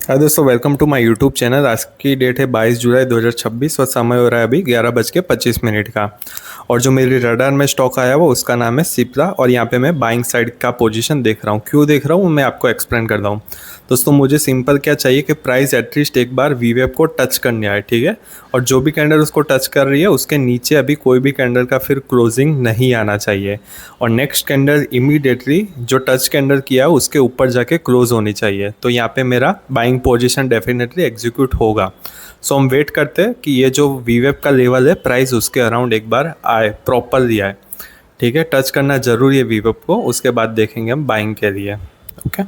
हाय दोस्तों, welcome to my YouTube channel. आज की डेट है 22 जुलाई 2026 और समय हो रहा है अभी 11:25 का। और जो मेरी रडार में स्टॉक आया वो उसका नाम है सिप्ला और यहाँ पे मैं बाइंग साइड का पोजीशन देख रहा हूँ। क्यों देख रहा हूँ मैं आपको एक्सप्लेन करता हूँ। दोस्तों मुझे सिंपल क्या चाहिए कि प्राइस एटलीस्ट एक बार वीवेप को टच करने आए, ठीक है। और जो भी कैंडल उसको टच कर रही है उसके नीचे अभी कोई भी कैंडल का फिर क्लोजिंग नहीं आना चाहिए। और नेक्स्ट कैंडल इमीडिएटली जो टच कैंडल किया है उसके ऊपर जाके क्लोज होनी चाहिए। तो यहाँ पे मेरा बाइंग पोजीशन डेफिनेटली एग्जीक्यूट होगा। सो हम वेट करते हैं कि ये जो वीवेप का लेवल है प्राइस उसके अराउंड एक बार आए, प्रॉपरली आए, ठीक है। टच करना ज़रूरी है वीवेप को, उसके बाद देखेंगे हम बाइंग के लिए। ओके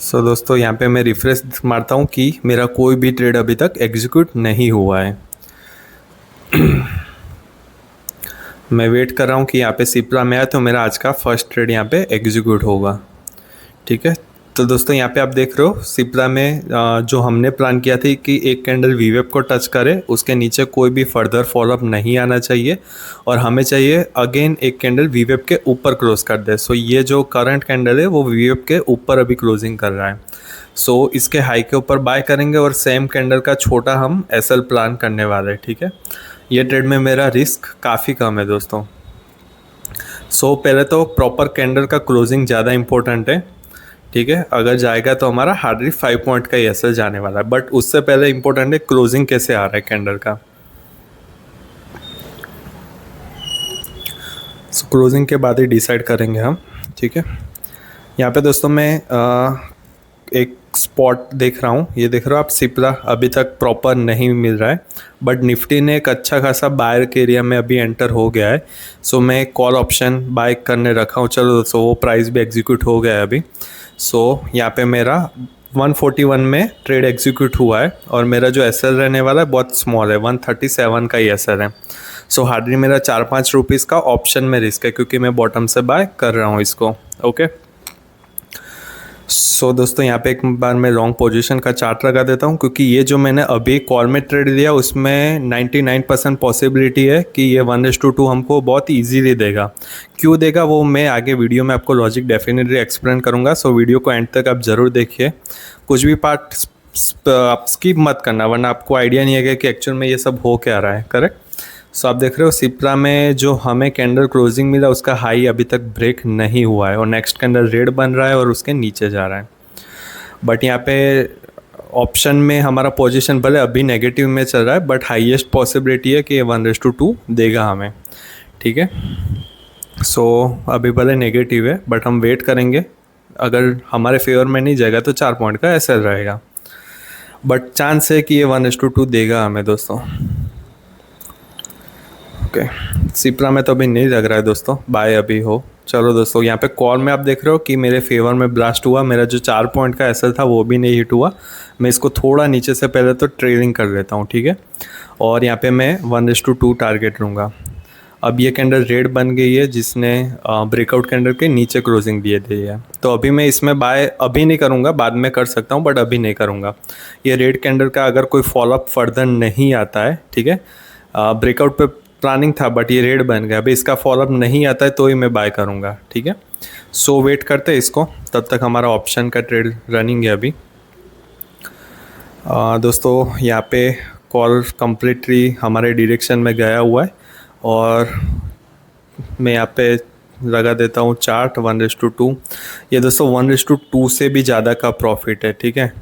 सो दोस्तों यहाँ पे मैं रिफ्रेश मारता हूँ कि मेरा कोई भी ट्रेड अभी तक एग्जीक्यूट नहीं हुआ है। मैं वेट कर रहा हूँ कि यहाँ पे सिप्ला में आए तो मेरा आज का फर्स्ट ट्रेड यहाँ पे एग्जीक्यूट होगा, ठीक है। तो दोस्तों यहाँ पे आप देख रहे हो सिप्ला में जो हमने प्लान किया थी कि एक कैंडल वीवेप को टच करे, उसके नीचे कोई भी फर्दर फॉलोअप नहीं आना चाहिए और हमें चाहिए अगेन एक कैंडल वीवेप के ऊपर क्लोज कर दे। सो ये जो करंट कैंडल है वो वीवेप के ऊपर अभी क्लोजिंग कर रहा है। सो इसके हाई के ऊपर बाय करेंगे और सेम कैंडल का छोटा हम एसएल प्लान करने वाले हैं, ठीक है। ये ट्रेड में मेरा रिस्क काफ़ी कम है दोस्तों। सो पहले तो प्रॉपर कैंडल का क्लोजिंग ज़्यादा इंपॉर्टेंट है, ठीक है। अगर जाएगा तो हमारा हार्डली 5 पॉइंट का एसएल जाने वाला है, बट उससे पहले इंपॉर्टेंट है क्लोजिंग कैसे आ रहा है कैंडल का। सो क्लोजिंग के बाद ही डिसाइड करेंगे हम, ठीक है। यहाँ पे दोस्तों मैं एक स्पॉट देख रहा हूँ। ये देख रहे हो आप, सिप्ला अभी तक प्रॉपर नहीं मिल रहा है, बट निफ्टी ने एक अच्छा खासा बायर के एरिया में अभी एंटर हो गया है। सो मैं कॉल ऑप्शन बाय करने रखा हूँ। चलो दोस्तों वो प्राइस भी एग्जीक्यूट हो गया है अभी। सो यहाँ पे मेरा 141 में ट्रेड एग्जीक्यूट हुआ है और मेरा जो एसएल रहने वाला है बहुत स्मॉल है, 137 का ही एसएल है। सो हार्डली मेरा 4-5 रुपीज़ का ऑप्शन में रिस्क है क्योंकि मैं बॉटम से बाय कर रहा हूँ इसको। ओके सो दोस्तों यहाँ पे एक बार मैं लॉन्ग पोजीशन का चार्ट लगा देता हूँ क्योंकि ये जो मैंने अभी कॉल में ट्रेड लिया उसमें 99% पॉसिबिलिटी है कि ये 1:2 हमको बहुत इजीली देगा। क्यों देगा वो मैं आगे वीडियो में आपको लॉजिक डेफिनेटली एक्सप्लेन करूँगा। सो वीडियो को एंड तक आप ज़रूर देखिए, कुछ भी पार्ट आप स्किप मत करना वरना आपको आइडिया नहीं है कि एक्चुअल में ये सब हो क्या रहा है, करेक्ट। सो आप देख रहे हो सिप्ला में जो हमें कैंडल क्लोजिंग मिला उसका हाई अभी तक ब्रेक नहीं हुआ है और नेक्स्ट कैंडल रेड बन रहा है और उसके नीचे जा रहा है। बट यहाँ पे ऑप्शन में हमारा पोजीशन भले अभी नेगेटिव में चल रहा है बट हाईएस्ट पॉसिबिलिटी है कि ये 1:2 देगा हमें, ठीक है। सो अभी भले नेगेटिव है बट हम वेट करेंगे, अगर हमारे फेवर में नहीं जाएगा तो 4 पॉइंट का एसएल रहेगा, बट चांस है कि ये 1:2 देगा हमें दोस्तों। ओके सिप्ला में तो अभी नहीं लग रहा है दोस्तों बाय अभी हो। चलो दोस्तों यहाँ पे कॉल में आप देख रहे हो कि मेरे फेवर में ब्लास्ट हुआ, मेरा जो 4 पॉइंट का एसएल था वो भी नहीं हिट हुआ। मैं इसको थोड़ा नीचे से पहले तो ट्रेलिंग कर लेता हूँ, ठीक है। और यहाँ पे मैं 1:2 टारगेट लूँगा। अब ये कैंडल रेड बन गई है जिसने ब्रेकआउट कैंडल के नीचे क्लोजिंग दिए दी है, तो अभी मैं इसमें बाय अभी नहीं करूँगा, बाद में कर सकता हूँ बट अभी नहीं करूँगा। ये रेड कैंडल का अगर कोई फॉलोअप फर्दर नहीं आता है, ठीक है, ब्रेकआउट पे प्लानिंग था बट ये रेड बन गया, अभी इसका फॉलोअप नहीं आता है तो ही मैं बाय करूँगा, ठीक है। सो वेट करते हैं इसको, तब तक हमारा ऑप्शन का ट्रेड रनिंग है अभी। दोस्तों यहाँ पे कॉल कम्प्लीटली हमारे डायरेक्शन में गया हुआ है और मैं यहाँ पे लगा देता हूँ चार्ट 1:2। ये दोस्तों 1:2 से भी ज़्यादा का प्रॉफिट है, ठीक है।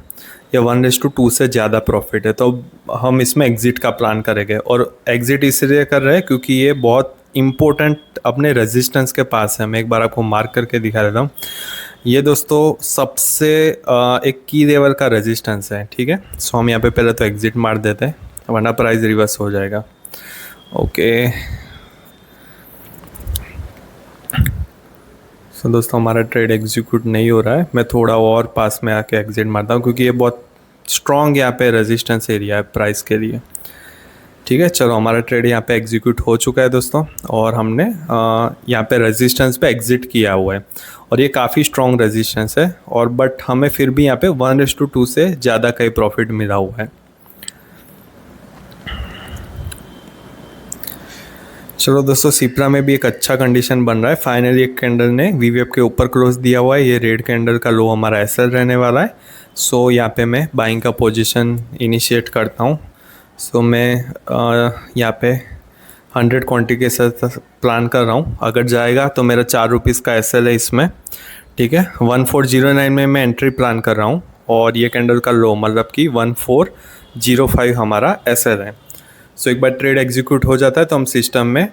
या 1:2 से ज़्यादा प्रॉफिट है तो हम इसमें एग्ज़िट का प्लान करेंगे। और एग्ज़िट इसलिए कर रहे हैं क्योंकि ये बहुत इम्पोर्टेंट अपने रेजिस्टेंस के पास है। मैं एक बार आपको मार्क करके दिखा देता हूँ। ये दोस्तों सबसे एक की लेवल का रेजिस्टेंस है, ठीक है। सो हम यहाँ पे पहले तो एग्ज़िट मार देते हैं वरना प्राइस रिवर्स हो जाएगा। ओके सो दोस्तों हमारा ट्रेड एग्जीक्यूट नहीं हो रहा है, मैं थोड़ा और पास में आके एग्जिट मारता हूँ क्योंकि ये बहुत स्ट्रॉन्ग यहाँ पे रेजिस्टेंस एरिया है प्राइस के लिए, ठीक है। चलो हमारा ट्रेड यहाँ पे एग्जीक्यूट हो चुका है दोस्तों और हमने यहाँ पे रेजिस्टेंस पे एग्जिट किया हुआ है और ये काफ़ी स्ट्रॉन्ग रेजिस्टेंस है और बट हमें फिर भी यहाँ पे 1:2 से ज़्यादा का ही प्रॉफिट मिला हुआ है। चलो दोस्तों, सिप्रा में भी एक अच्छा कंडीशन बन रहा है। फाइनली एक कैंडल ने वीवेप के ऊपर क्लोज दिया हुआ है। ये रेड कैंडल का लो हमारा एसएल रहने वाला है। सो यहाँ पे मैं बाइंग का पोजीशन इनिशिएट करता हूँ। सो मैं यहाँ पे 100 क्वांटिटी के साथ प्लान कर रहा हूँ। अगर जाएगा तो मेरा 4 रुपीज़ का एसएल है इसमें, ठीक है। 1409 में मैं एंट्री प्लान कर रहा हूँ और ये कैंडल का लो मतलब कि 1405 हमारा एसएल है। सो एक बार ट्रेड एग्जीक्यूट हो जाता है तो हम सिस्टम में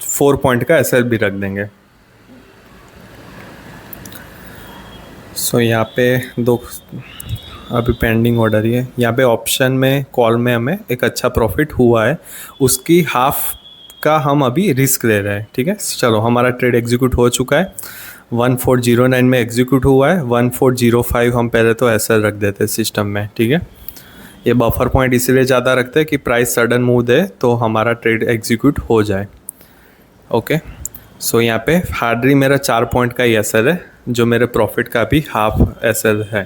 4 पॉइंट का एसएल भी रख देंगे। सो यहाँ पे दो अभी पेंडिंग ऑर्डर ही है। यहाँ पे ऑप्शन में कॉल में हमें एक अच्छा प्रॉफिट हुआ है, उसकी हाफ का हम अभी रिस्क ले रहे हैं, ठीक है। चलो हमारा ट्रेड एग्जीक्यूट हो चुका है। 1409 में एग्जीक्यूट हुआ है। 1405 हम पहले तो एसएल रख देते हैं सिस्टम में, ठीक है। ये बफर पॉइंट इसीलिए ज़्यादा रखते हैं कि प्राइस सडन मूव दे तो हमारा ट्रेड एग्जीक्यूट हो जाए। ओके, सो यहाँ पे हार्डली मेरा 4 पॉइंट का ही एसएल है, जो मेरे प्रॉफिट का भी हाफ एसएल है।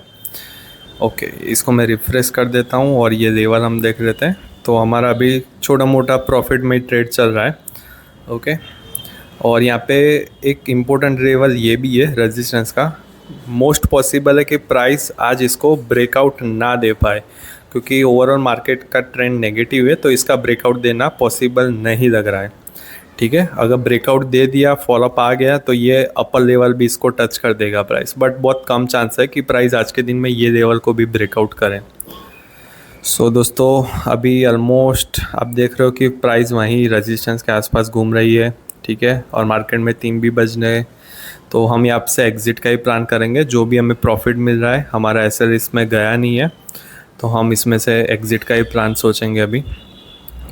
ओके, इसको मैं रिफ्रेश कर देता हूँ और ये लेवल हम देख लेते हैं। तो हमारा अभी छोटा मोटा प्रॉफिट में ट्रेड चल रहा है। ओके, और यहाँ पे एक इम्पोर्टेंट लेवल ये भी है रेजिस्टेंस का। मोस्ट पॉसिबल है कि प्राइस आज इसको ब्रेकआउट ना दे पाए, क्योंकि ओवरऑल मार्केट का ट्रेंड नेगेटिव है, तो इसका ब्रेकआउट देना पॉसिबल नहीं लग रहा है, ठीक है। अगर ब्रेकआउट दे दिया, फॉलोअप आ गया, तो ये अपर लेवल भी इसको टच कर देगा प्राइस, बट बहुत कम चांस है कि प्राइस आज के दिन में ये लेवल को भी ब्रेकआउट करें। सो दोस्तों, अभी ऑलमोस्ट आप देख रहे हो कि प्राइस वहीं रेजिस्टेंस के आसपास घूम रही है, ठीक है। और मार्केट में 3 भी बजने हैं, तो हम यहाँ से एग्ज़िट का ही प्लान करेंगे। जो भी हमें प्रॉफिट मिल रहा है, हमारा एसएल इसमें गया नहीं है, तो हम इसमें से एग्ज़िट का ही प्लान सोचेंगे अभी,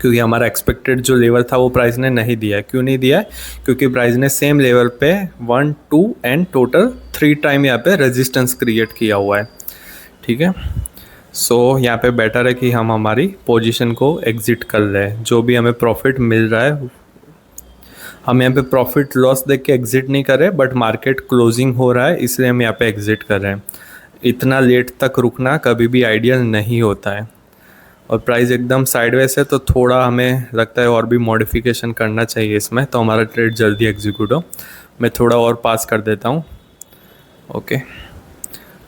क्योंकि हमारा एक्सपेक्टेड जो लेवल था वो प्राइस ने नहीं दिया है। क्यों नहीं दिया है? क्योंकि प्राइस ने सेम लेवल पे 1, 2 एंड टोटल 3 टाइम यहाँ पे रेजिस्टेंस क्रिएट किया हुआ है, ठीक है। सो यहाँ पे बेटर है कि हम हमारी पोजीशन को एग्ज़िट कर लें। जो भी हमें प्रॉफिट मिल रहा है, हम यहाँ पे प्रॉफिट लॉस देख के एग्ज़िट नहीं कर रहे, बट मार्केट क्लोजिंग हो रहा है इसलिए हम यहाँ पे एग्ज़िट कर रहे हैं। इतना लेट तक रुकना कभी भी आइडियल नहीं होता है। और प्राइस एकदम साइडवेज है तो थोड़ा हमें लगता है और भी मॉडिफिकेशन करना चाहिए इसमें, तो हमारा ट्रेड जल्दी एग्जीक्यूट हो। मैं थोड़ा और पास कर देता हूँ। ओके,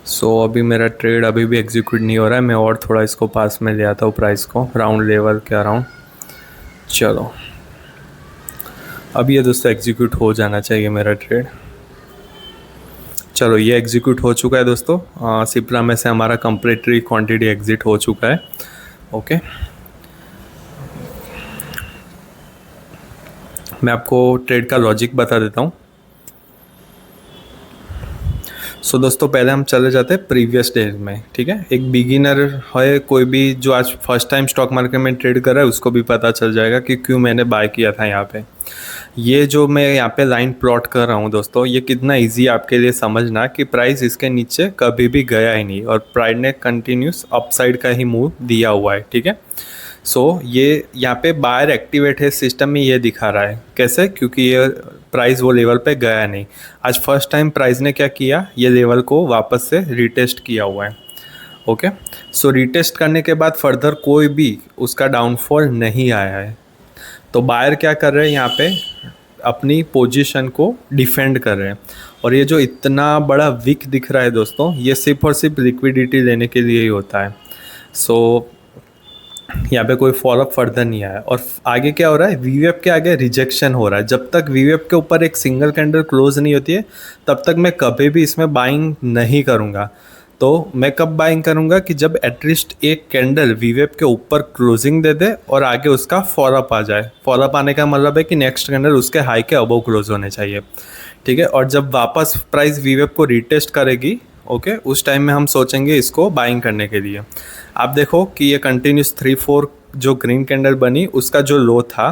सो अभी मेरा ट्रेड अभी भी एग्जीक्यूट नहीं हो रहा है। मैं और थोड़ा इसको पास में ले आता हूँ प्राइस को, राउंड लेवल के अराउंड। चलो अब ये दोस्तों एग्जीक्यूट हो जाना चाहिए मेरा ट्रेड। चलो ये एग्जीक्यूट हो चुका है दोस्तों। सिप्रा में से हमारा कंप्लीटली क्वांटिटी एग्जिट हो चुका है। ओके, मैं आपको ट्रेड का लॉजिक बता देता हूँ। सो दोस्तों, पहले हम चले जाते हैं प्रीवियस डेज में, ठीक है। एक बिगिनर है, कोई भी जो आज फर्स्ट टाइम स्टॉक मार्केट में ट्रेड कर रहा है, उसको भी पता चल जाएगा कि क्यों मैंने बाय किया था यहाँ पे। ये जो मैं यहाँ पे लाइन प्लॉट कर रहा हूँ दोस्तों, ये कितना इजी है आपके लिए समझना कि प्राइस इसके नीचे कभी भी गया ही नहीं और प्राइस ने कंटिन्यूस अपसाइड का ही मूव दिया हुआ है, ठीक है। सो ये यहाँ पे बायर एक्टिवेट है सिस्टम में, ये दिखा रहा है कैसे, क्योंकि ये प्राइस वो लेवल पे गया नहीं। आज फर्स्ट टाइम प्राइस ने क्या किया, ये लेवल को वापस से रिटेस्ट किया हुआ है। ओके, सो रिटेस्ट करने के बाद फर्दर कोई भी उसका डाउनफॉल नहीं आया है, तो बायर क्या कर रहे हैं यहाँ पे, अपनी पोजीशन को डिफेंड कर रहे हैं। और ये जो इतना बड़ा विक दिख रहा है दोस्तों, ये सिर्फ और सिर्फ लिक्विडिटी लेने के लिए ही होता है। सो यहाँ पे कोई फॉलोअप फर्दर नहीं आया और आगे क्या हो रहा है, वीवेप के आगे रिजेक्शन हो रहा है। जब तक वीवेप के ऊपर एक सिंगल कैंडल क्लोज नहीं होती है, तब तक मैं कभी भी इसमें बाइंग नहीं करूँगा। तो मैं कब बाइंग करूँगा कि जब एटलीस्ट एक कैंडल वीवेप के ऊपर क्लोजिंग दे दे और आगे उसका फॉलोअप आ जाए। फॉलोअप आने का मतलब है कि नेक्स्ट कैंडल उसके हाई के अबव क्लोज होने चाहिए, ठीक है। और जब वापस प्राइस वीवेप को रिटेस्ट करेगी, ओके, उस टाइम में हम सोचेंगे इसको बाइंग करने के लिए। आप देखो कि ये कंटिन्यूस 3-4 जो ग्रीन कैंडल बनी, उसका जो लो था,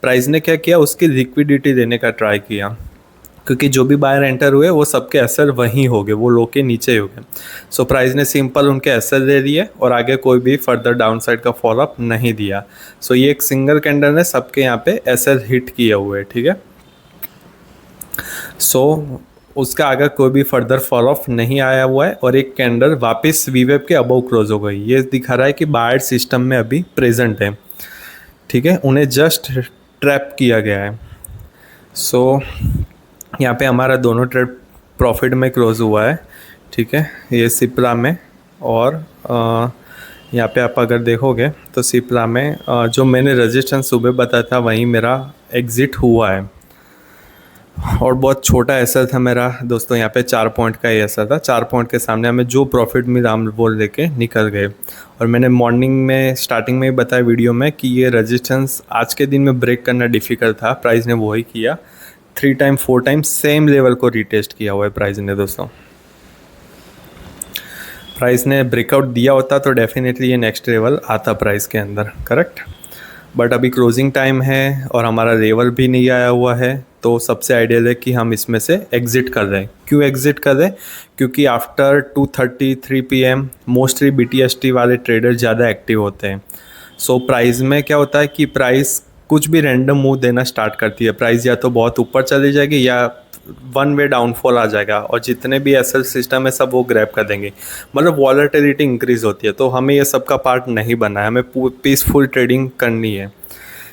प्राइस ने क्या किया, उसकी लिक्विडिटी देने का ट्राई किया, क्योंकि जो भी बायर एंटर हुए वो सबके एसएल वहीं हो गए, वो लो के नीचे हो गए। सो प्राइस ने सिंपल उनके एसएल दे दिए और आगे कोई भी फर्दर डाउन साइड का फॉलोअप नहीं दिया। सो ये एक सिंगल कैंडल ने सबके यहाँ पे एसएल हिट किए हुए, ठीक है। सो उसका आगे कोई भी फर्दर फॉलोअप नहीं आया हुआ है और एक कैंडल वापस वीवेप के अबव क्लोज हो गई। ये दिखा रहा है कि बायर सिस्टम में अभी प्रेजेंट है, ठीक है। उन्हें जस्ट ट्रैप किया गया है। सो यहाँ पे हमारा दोनों ट्रेड प्रॉफिट में क्लोज हुआ है, ठीक है, ये सिप्ला में। और यहाँ पे आप अगर देखोगे तो सिप्ला में जो मैंने रेजिस्टेंस सुबह बताया था वहीं मेरा एग्ज़िट हुआ है, और बहुत छोटा एसएल था मेरा दोस्तों, यहाँ पे 4 पॉइंट का ही एसएल था। 4 पॉइंट के सामने हमें जो प्रॉफिट मिला हम वो लेके निकल गए। और मैंने मॉर्निंग में स्टार्टिंग में ही बताया वीडियो में कि ये रेजिस्टेंस आज के दिन में ब्रेक करना डिफ़िकल्ट था, प्राइस ने वही किया। 3 टाइम 4 टाइम सेम लेवल को रीटेस्ट किया हुआ है प्राइस ने दोस्तों। प्राइस ने ब्रेकआउट दिया होता तो डेफिनेटली ये नेक्स्ट लेवल आता प्राइस के अंदर, करेक्ट। बट अभी क्लोजिंग टाइम है और हमारा लेवल भी नहीं आया हुआ है, तो सबसे आइडियल है कि हम इसमें से एग्ज़िट कर रहे हैं। क्यों एग्ज़िट कर रहे हैं? क्योंकि आफ्टर 2:33 PM मोस्टली BTST वाले ट्रेडर ज़्यादा एक्टिव होते हैं। सो प्राइस में क्या होता है कि प्राइस कुछ भी रैंडम मूव देना स्टार्ट करती है। प्राइस या तो बहुत ऊपर चली जाएगी या वन वे डाउनफॉल आ जाएगा, और जितने भी एसएल सिस्टम है सब वो ग्रैब कर देंगे, मतलब वॉलेटिलिटी इंक्रीज़ होती है। तो हमें ये सब का पार्ट नहीं बनना है, हमें पीसफुल ट्रेडिंग करनी है।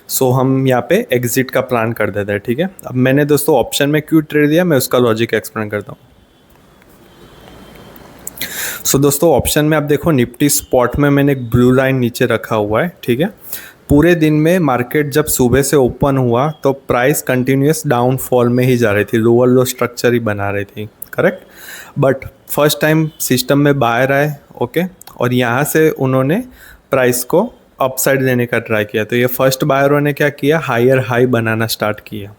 सो हम यहाँ पे एग्ज़िट का प्लान कर देते हैं, ठीक है। अब मैंने दोस्तों ऑप्शन में क्यों ट्रेड दिया, मैं उसका लॉजिक एक्सप्लेन करता हूँ। सो दोस्तों ऑप्शन में आप देखो निफ्टी स्पॉट में मैंने एक ब्लू लाइन नीचे रखा हुआ है, ठीक है। पूरे दिन में मार्केट जब सुबह से ओपन हुआ तो प्राइस कंटिन्यूस डाउनफॉल में ही जा रही थी, लोअर लो स्ट्रक्चर ही बना रही थी, correct. But first time system में बाहर आए, ओके, और यहाँ से उन्होंने प्राइस को अपसाइड देने का ट्राई किया। तो ये फर्स्ट बायरों ने क्या किया, हायर हाई बनाना स्टार्ट किया।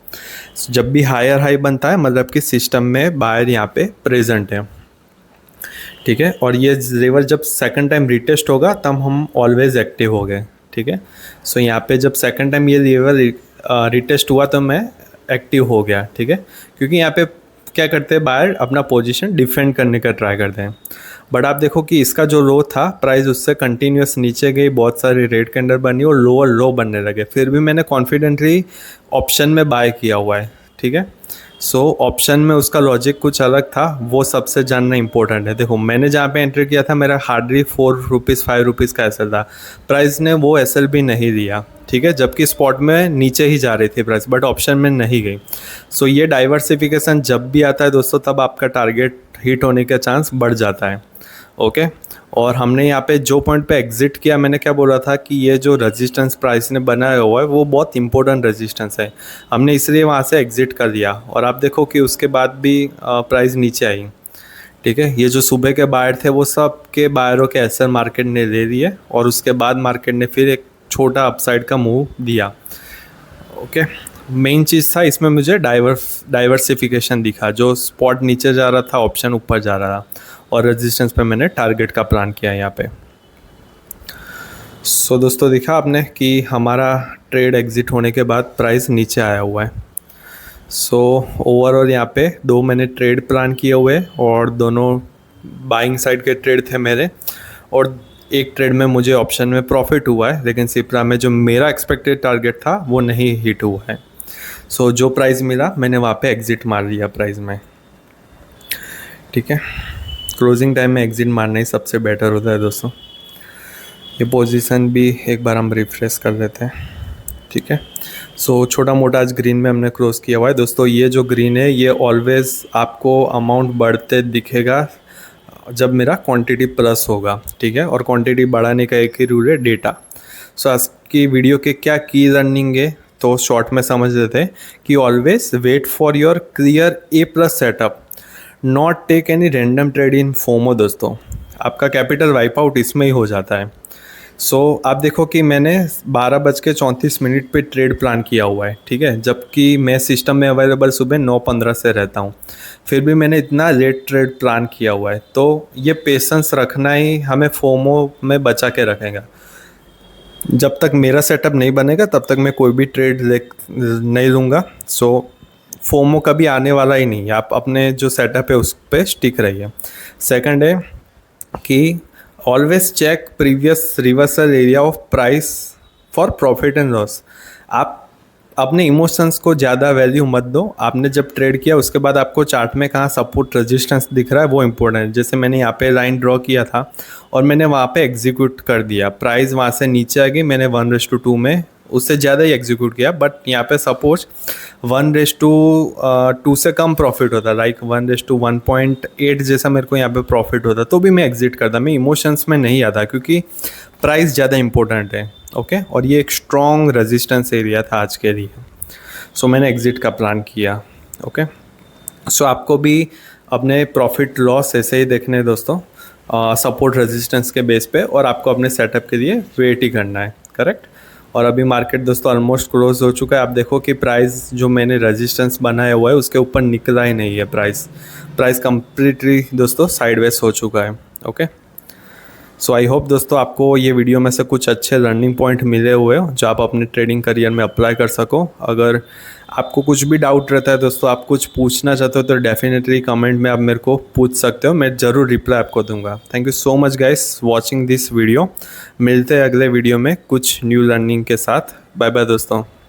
जब भी हायर हाई बनता है मतलब कि सिस्टम में बायर यहाँ पे प्रेजेंट है, ठीक है। और ये लेवल जब सेकंड टाइम रिटेस्ट होगा तब हम ऑलवेज एक्टिव हो गए, ठीक है। सो यहाँ पे जब सेकंड टाइम ये लेवल रिटेस्ट हुआ तो मैं एक्टिव हो गया, ठीक है। क्योंकि यहाँ पे क्या करते हैं, बायर अपना पोजीशन डिफेंड करने का ट्राई करते हैं। बट आप देखो कि इसका जो लो था प्राइस उससे कंटिन्यूस नीचे गई, बहुत सारी रेड कैंडल बनी और लोअर लो बनने लगे। फिर भी मैंने कॉन्फिडेंटली ऑप्शन में बाय किया हुआ है, ठीक है। सो ऑप्शन में उसका लॉजिक कुछ अलग था, वो सबसे जानना इंपॉर्टेंट है। देखो मैंने जहाँ पे एंट्री किया था मेरा हार्डली 4 रुपीज़ 5 रुपीज़ का एसएल था, प्राइस ने वो एसएल भी नहीं दिया, ठीक है। जबकि स्पॉट में नीचे ही जा रही थी प्राइस, बट ऑप्शन में नहीं गई। सो ये डाइवर्सिफिकेशन जब भी आता है दोस्तों तब आपका टारगेट हिट होने का चांस बढ़ जाता है, ओके। और हमने यहाँ पे जो पॉइंट पे एग्जिट किया, मैंने क्या बोला था कि ये जो रेजिस्टेंस प्राइस ने बनाया हुआ है वो बहुत इंपॉर्टेंट रेजिस्टेंस है, हमने इसलिए वहाँ से एग्जिट कर दिया। और आप देखो कि उसके बाद भी प्राइस नीचे आई, ठीक है। ये जो सुबह के बायर थे वो सब के बायरों के एसएल मार्केट ने ले लिए और उसके बाद मार्केट ने फिर एक छोटा अपसाइड का मूव दिया, ओके। मेन चीज़ था इसमें मुझे डाइवर्सिफिकेशन दिखा, जो स्पॉट नीचे जा रहा था ऑप्शन ऊपर जा रहा था, और रेजिस्टेंस पे मैंने टारगेट का प्लान किया यहाँ पे। सो दोस्तों दिखा आपने कि हमारा ट्रेड एग्जिट होने के बाद प्राइस नीचे आया हुआ है। सो ओवरऑल यहाँ पे 2 मैंने ट्रेड प्लान किए हुए और दोनों बाइंग साइड के ट्रेड थे मेरे, और एक ट्रेड में मुझे ऑप्शन में प्रॉफिट हुआ है, लेकिन सिप्रा में जो मेरा एक्सपेक्टेड टारगेट था वो नहीं हिट हुआ है। सो जो प्राइस मिला मैंने वहाँ पे एग्ज़िट मार दिया प्राइस में, ठीक है। क्लोजिंग टाइम में एग्ज़िट मारना ही सबसे बेटर होता है दोस्तों। ये पोजीशन भी एक बार हम रिफ्रेश कर देते हैं, ठीक है। सो छोटा मोटा आज ग्रीन में हमने क्लोज किया हुआ है दोस्तों। ये जो ग्रीन है ये ऑलवेज़ आपको अमाउंट बढ़ते दिखेगा जब मेरा क्वांटिटी प्लस होगा, ठीक है। और क्वांटिटी बढ़ाने का एक ही रूल है, डेटा। सो आज की वीडियो के क्या की लर्निंग है तो शॉर्ट में समझ लेते हैं कि always wait for your clear A+ setup, not take any random trade in FOMO दोस्तों। आपका कैपिटल वाइप आउट इसमें ही हो जाता है। सो आप देखो कि मैंने 12:34 पे ट्रेड प्लान किया हुआ है, ठीक है, जबकि मैं सिस्टम में अवेलेबल सुबह 9:15 से रहता हूँ, फिर भी मैंने इतना लेट ट्रेड प्लान किया हुआ है। तो ये पेशेंस रखना ही हमें फोमो में बचा के रखेगा। जब तक मेरा सेटअप नहीं बनेगा तब तक मैं कोई भी ट्रेड नहीं लूँगा। सो फोमो कभी आने वाला ही नहीं, आप अपने जो सेटअप है उस पर स्टिक रहिए। सेकंड है कि always check previous reversal area of price for profit and loss. आप अपने इमोशंस को ज़्यादा वैल्यू मत दो। आपने जब ट्रेड किया उसके बाद आपको चार्ट में कहाँ सपोर्ट रेजिस्टेंस दिख रहा है वो इम्पोर्टेंट है। जैसे मैंने यहाँ पे लाइन ड्रॉ किया था और मैंने वहाँ पे एग्जीक्यूट कर दिया, प्राइस वहाँ से नीचे आ गई, मैंने 1:2 में उससे ज़्यादा ही एग्जीक्यूट किया, बट यहाँ पे सपोज 1:2 से कम प्रॉफिट होता, लाइक 1:1.8 जैसा मेरे को यहाँ पे प्रॉफिट होता, तो भी मैं एग्जिट करता, मैं इमोशंस में नहीं आता क्योंकि प्राइस ज़्यादा इंपॉर्टेंट है। ओके, और ये एक स्ट्रॉन्ग रेजिस्टेंस एरिया था आज के लिए, सो मैंने एग्जिट का प्लान किया। ओके, सो आपको भी अपने प्रॉफिट लॉस ऐसे ही देखने हैं दोस्तों, सपोर्ट रेजिस्टेंस के बेस पे, और आपको अपने सेटअप के लिए वेट ही करना है, करेक्ट। और अभी मार्केट दोस्तों ऑलमोस्ट क्लोज हो चुका है। आप देखो कि प्राइस जो मैंने रेजिस्टेंस बनाया हुआ है उसके ऊपर निकला ही नहीं है, प्राइस कंप्लीटली दोस्तों साइडवेज हो चुका है। ओके, सो आई होप दोस्तों आपको ये वीडियो में से कुछ अच्छे लर्निंग पॉइंट मिले हुए हो जो आप अपने ट्रेडिंग करियर में अप्लाई कर सको। अगर आपको कुछ भी डाउट रहता है दोस्तों, आप कुछ पूछना चाहते हो तो डेफिनेटली कमेंट में आप मेरे को पूछ सकते हो, मैं ज़रूर रिप्लाई आपको दूंगा। Thank you so much guys watching this video. मिलते हैं अगले वीडियो में कुछ न्यू लर्निंग के साथ। बाय बाय दोस्तों।